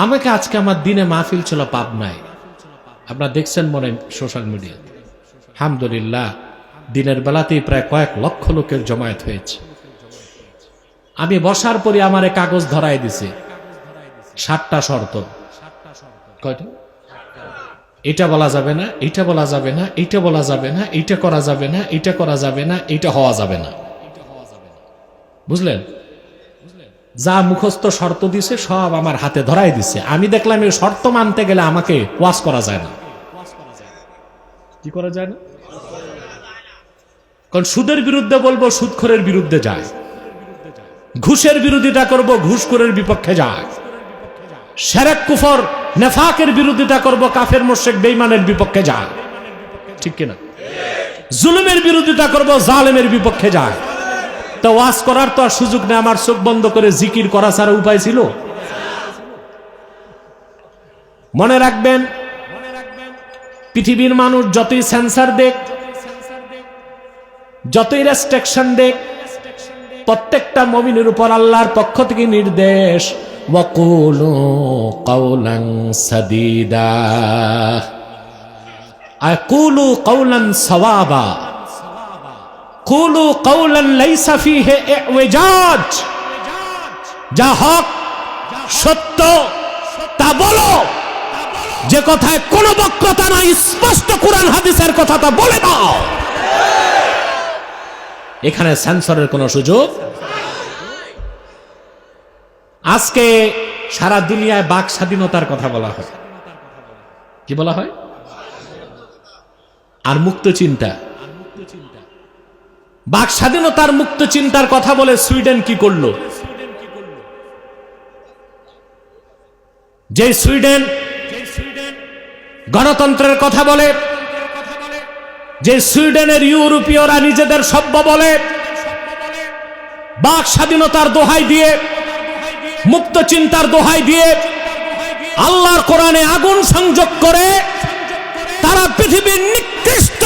আমাকে আজকে আমার দিনে মাহফিল ছিল পাবনায়, আপনারা দেখছেন মনে সোশ্যাল মিডিয়াতে। আলহামদুলিল্লাহ, দিনের বেলাতেই প্রায় কয়েক লক্ষ লোকের জমায়েত হয়েছে। আমি বসার পরে আমারে কাগজ ধরাই দিছে 7টা শর্ত। কয়টা? এটা বলা যাবে না, এটা বলা যাবে না, এটা বলা যাবে না, এটা করা যাবে না, এটা করা যাবে না, এটা হওয়া যাবে না। বুঝলেন? যা মুখস্থ শর্ত দিছে সব আমার হাতে ধরাই দিছে। আমি দেখলাম এই শর্ত মানতে গেলে আমাকে ওয়াজ করা যায় না। কি করা যায় না? কারণ সুদের বিরুদ্ধে বলবো, সুদখোরের বিরুদ্ধে যায়। ঘুষের বিরোধিতা করব, ঘুষখোরের বিপক্ষে যায়। শিরক কুফর নেফাকের বিরোধিতা করব, কাফের মুশরিক বেঈমানের বিপক্ষে যায়। ঠিক কিনা? জুলুমের বিরোধিতা করব, জালেমের বিপক্ষে যায়। তো ওয়াজ করার তো আর সুযোগ নেই। আমার চোখ বন্ধ করে জিকির করা ছাড়া উপায় ছিল? মনে রাখবেন, পৃথিবীর মানুষ যতই সেন্সার দেখ, যতই রেস্ট্রিকশন দেখ, প্রত্যেকটা মুমিনের উপর আল্লাহর পক্ষ থেকে নির্দেশ, ওয়াকুলু কাওলান সাদীদা, আকুলু কাওলান সাওয়াবা, কুলু কাওলান লাইসা ফীহি ইওজাজ। যা হক সত্য তা বলো, যে কথায় কোনো বক্রতা নাই, স্পষ্ট কোরআন হাদিসের কথা তা বলে দাও। এখানে সেন্সরের কোনো সুযোগ। আজকে সারা দুনিয়ায় বাক স্বাধীনতার কথা বলা হয়। কি বলা হয়? আর মুক্ত চিন্তা। বাক স্বাধীনতার মুক্ত চিন্তার কথা বলে সুইডেন কি করলো? যে সুইডেন গণতন্ত্রের কথা বলে, যে সুইডেনের ইউরোপীয়রা নিজেদের সভ্য বলে, বাক স্বাধীনতার দোহাই দিয়ে, মুক্ত চিন্তার দোহাই দিয়ে আল্লাহর কোরআনে আগুন সংযোগ করে তারা পৃথিবীর নিকৃষ্ট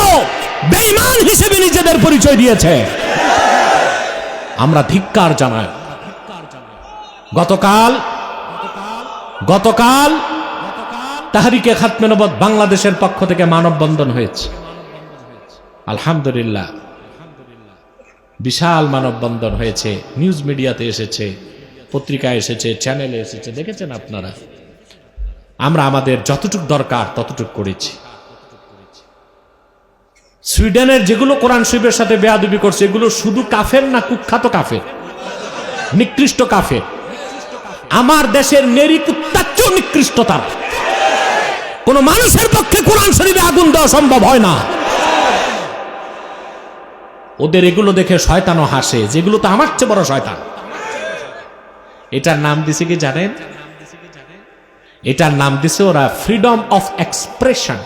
বেঈমান হিসেবে নিজেদের পরিচয় দিয়েছে। আমরা ধিক্কার জানাই। গতকাল তাহরিকে খাতমে নবুয়ত বাংলাদেশের পক্ষ থেকে মানববন্ধন হয়েছে। আলহামদুলিল্লাহ, বিশাল মানববন্ধন হয়েছে। নিউজ মিডিয়াতে এসেছে, পত্রিকায় এসেছে, চ্যানেলে এসেছে, দেখেছেন আপনারা। আমরা আমাদের যতটুকু দরকার ততটুকু করেছি। সুইডেনের যেগুলো কোরআন শরীফের সাথে বেয়াদবি করছে, এগুলো শুধু কাফের না, কুখ্যাত কাফের, নিকৃষ্ট কাফের। আমার দেশের নেরি কুত্তার চেয়েও নিকৃষ্ট তারা। কোন মানুষের পক্ষে কোরআন শরীফে আগুন দেওয়া সম্ভব হয় না। ওদের এগুলো দেখে শয়তানও হাসে, যেগুলো তো আমার চেয়ে বড় শয়তান। এটার নাম দিছে কি জানেন? এটার নাম দিছে ওরা ফ্রিডম অফ এক্সপ্রেশন,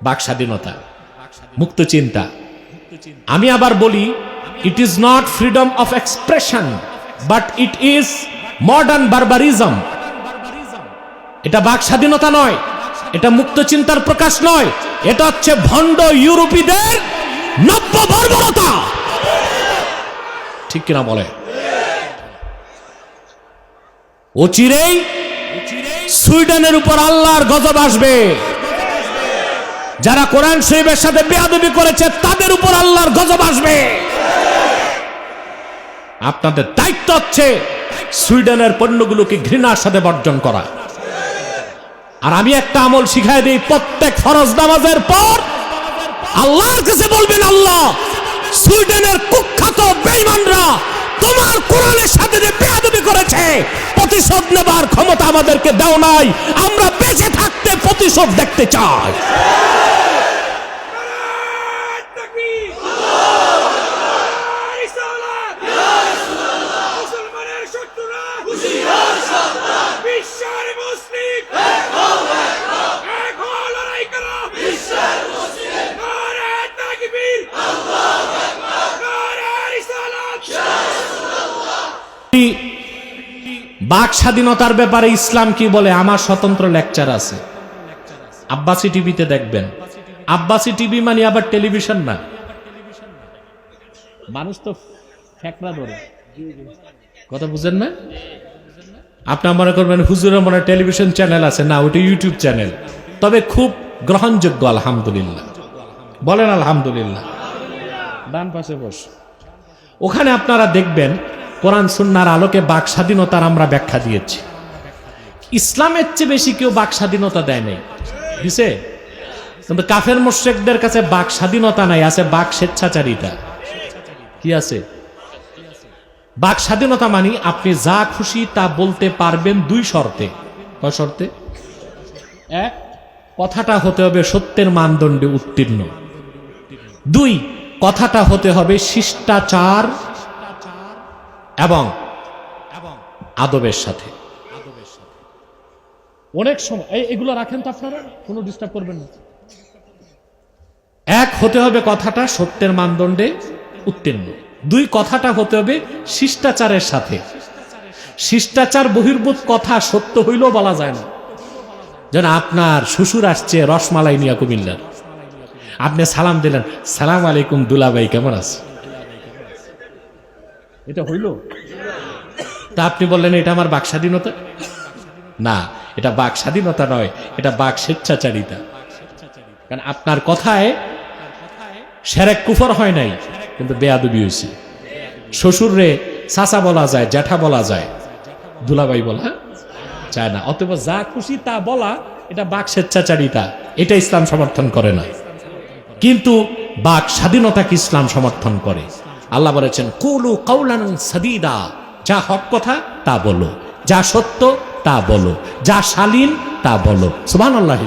বাক স্বাধীনতা, মুক্ত চিন্তা। আমি আবার বলি, it is not freedom of expression, but it is modern barbarism. এটা বাক স্বাধীনতা নয়, এটা মুক্ত চিন্তার প্রকাশ নয়, এটা হচ্ছে ভণ্ড ইউরোপীদের নব্য বর্বরতা। ঠিক কিনা বলে? অচিরেই সুইডেনের উপর আল্লাহর গজব আসবে। যারা কোরআন শরীফের সাথে বেয়াদবি করেছে তাদের উপর আল্লাহর গজব আসবে। আপনাদের দায়িত্ব হচ্ছে সুইডেনের পণ্যগুলোকে ঘৃণার সাথে বর্জন করা। আর আমি একটা আমল শিখাই দিই, প্রত্যেক ফরজ নামাজের পর আল্লাহর কাছে বলবেন, আল্লাহ, সুইডেনের কুখ্যাত বেঈমানরা তোমার কোরআনের সাথে যে বেয়াদবি করেছে, প্রতিশোধ নেবার ক্ষমতা আমাদেরকে দাও নাই। আমরা বেঁচে থাকতে প্রতিশোধ দেখতে চাই। বাক স্বাধীনতার ব্যাপারে ইসলাম কি বলে, আমার স্বতন্ত্র লেকচার আছে, আব্বাসী টিভিতে দেখবেন। আব্বাসী টিভি মানে আবার টেলিভিশন না। মানুষ তো ফেকরা ধরে, কথা বুঝেন না? আপনার মনে করবেন হুজুরের মনে টেলিভিশন চ্যানেল আছে, না ওটা ইউটিউব চ্যানেল, তবে খুব গ্রহণযোগ্য আলহামদুলিল্লাহ। বলেন আলহামদুলিল্লাহ। ডান পাশে বস, ওখানে আপনারা দেখবেন কোরআন সুন্নাহর আলোকে বাক স্বাধীনতার আমরা ব্যাখ্যা দিয়েছি। ইসলামের চেয়ে বেশি কেউ বাক স্বাধীনতা দেয় নাই, দিছে? কিন্তু কাফের মুশরিকদের কাছে বাক স্বাধীনতা নাই, আছে বাক স্বেচ্ছাচারিতা। কি আছে? বাক স্বাধীনতা মানে আপনি যা খুশি তা বলতে পারবেন দুই শর্তে। কয় শর্তে? এক, কথাটা হতে হবে সত্যের মানদণ্ডে উত্তীর্ণ। দুই, কথাটা হতে হবে শিষ্টাচার এবং আদবের সাথে। অনেক সময় এগুলো রাখেন তো আপনারা, কোনো ডিস্টার্ব করবেন না। এক, হতে হবে কথাটা সত্যের মানদণ্ডে উত্তীর্ণ। দুই, কথাটা হতে হবে শিষ্টাচারের সাথে। শিষ্টাচার বহির্ভূত কথা সত্য হইলেও বলা যায় না। যেন আপনার শ্বশুর আসছে রসমালাই নিয়ে কুমিল্লার, আপনি সালাম দিলেন, সালাম আলাইকুম দুলাভাই, কেমন আছে? এটা হইল? তা আপনি বললেন এটা আমার বাক স্বাধীনতা? না, এটা বাক স্বাধীনতা নয়, এটা বাক স্বেচ্ছাচারিতা। কারণ আপনার কথায় শিরক কুফর হয় নাই, কিন্তু বেয়াদবি হয়েছে। শ্বশুর রে চাচা বলা যায়, জ্যাঠা বলা যায়, দুলাভাই বলা চায় না। অতএব যা খুশি তা বলা, এটা বাক স্বেচ্ছাচারিতা, এটা ইসলাম সমর্থন করে না। কিন্তু বাক স্বাধীনতাকে ইসলাম সমর্থন করে। আল্লাহ বলেছেন কুলু কাউলান সাদীদা, যা হক কথা তা বলো, যা সত্য তা বলো, যা শালীন তা বলো। সুবহানাল্লাহ।